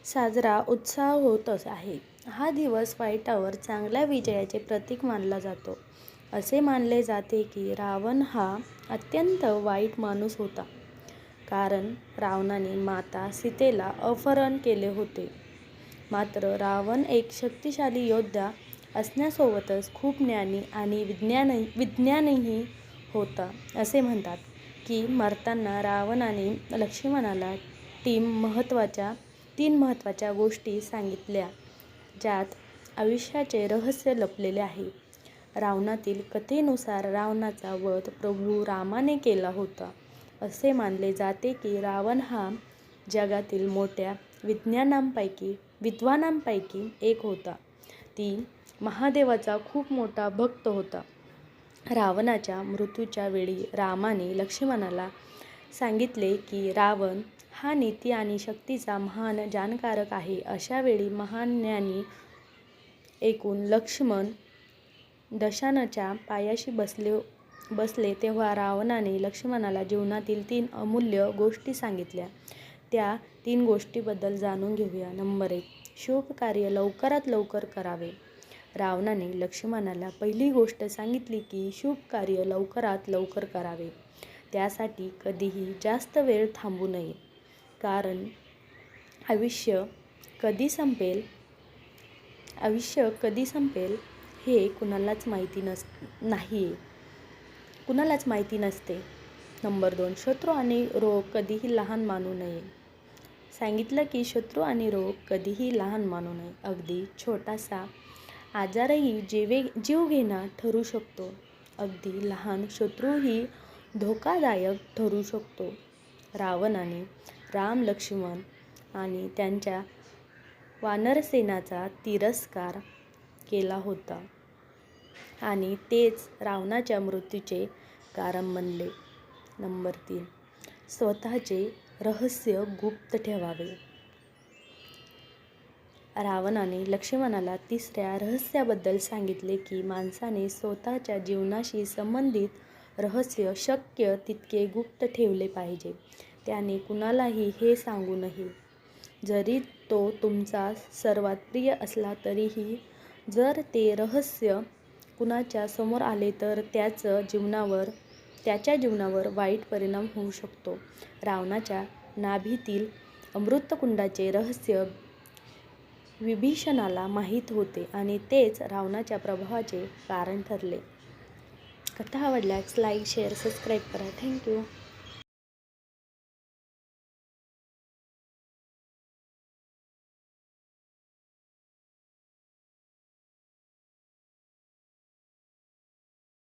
साजरा उत्साह होतच आहे. हा दिवस वाईटावर चांगल्या विजयाचे प्रतीक मानला जातो. असे मानले जाते की रावण हा अत्यंत वाईट माणूस होता, कारण रावणाने माता सीतेला अपहरण केले होते. मात्र रावण एक शक्तिशाली योद्धा असण्यासोबतच खूप ज्ञानी आणि विज्ञानीही होता. असे म्हणतात की मरताना रावणाने लक्ष्मणाला तीन महत्त्वाच्या गोष्टी सांगितल्या, ज्यात आयुष्याचे रहस्य लपलेले आहे. रावणातील कथेनुसार रावणाचा वध प्रभू रामाने केला होता. असे मानले जाते की रावण हा जगातील मोठ्या विद्वानांपैकी एक होता. ती महादेवाचा खूप मोठा भक्त होता. रावणाच्या मृत्यूच्या वेळी रामाने लक्ष्मणाला सांगितले की रावण हा नीती आणि शक्तीचा महान जाणकारक आहे. अशा वेळी महान ज्ञानी ऐकून लक्ष्मण दशानच्या पायाशी बसले तेव्हा रावणाने लक्ष्मणाला जीवनातील 3 अमूल्य गोष्टी सांगितल्या. त्या 3 गोष्टींबद्दल जाणून घेऊया. नंबर 1. शुभ कार्य लवकरात लवकर करावे. रावणाने लक्ष्मणाला पहिली गोष्ट सांगितली की शुभ कार्य लवकरात लवकर करावे. त्यासाठी कधीही जास्त वेळ थांबू नये, कारण आयुष्य कधी संपेल हे कुणालाच माहिती नसते. नंबर 2. शत्रू आणि रोग कधीही लहान मानू नये. सांगितलं की शत्रू आणि रोग कधीही लहान मानू नये. अगदी छोटासा आजारही जीवघेणा ठरू शकतो. अगदी लहान शत्रूही धोकादायक ठरू शकतो. रावणाने राम, लक्ष्मण आणि त्यांच्या वानरसेनाचा तिरस्कार केला होता आणि तेच रावणाच्या मृत्यूचे कारण बनले. नंबर 3. स्वतःचे रहस्य गुप्त ठेवावे. रावणाने लक्ष्मणाला तिसऱ्या रहस्याबद्दल सांगितले की माणसाने स्वतःच्या जीवनाशी संबंधित रहस्य शक्य तितके गुप्त ठेवले पाहिजे. त्याने कुणालाही हे सांगू नये. जरी तो तुमचा सर्वात प्रिय असला तरीही. जर ते रहस्य कुणाच्या समोर आले तर त्याच्या जीवनावर वाईट परिणाम होऊ शकतो. रावणाच्या नाभीतील अमृतकुंडाचे रहस्य विभीषणाला माहीत होते आणि तेच रावणाच्या प्रभावाचे कारण ठरले. कथा आवडल्यास लाईक, शेअर, सबस्क्राईब करा. थँक्यू.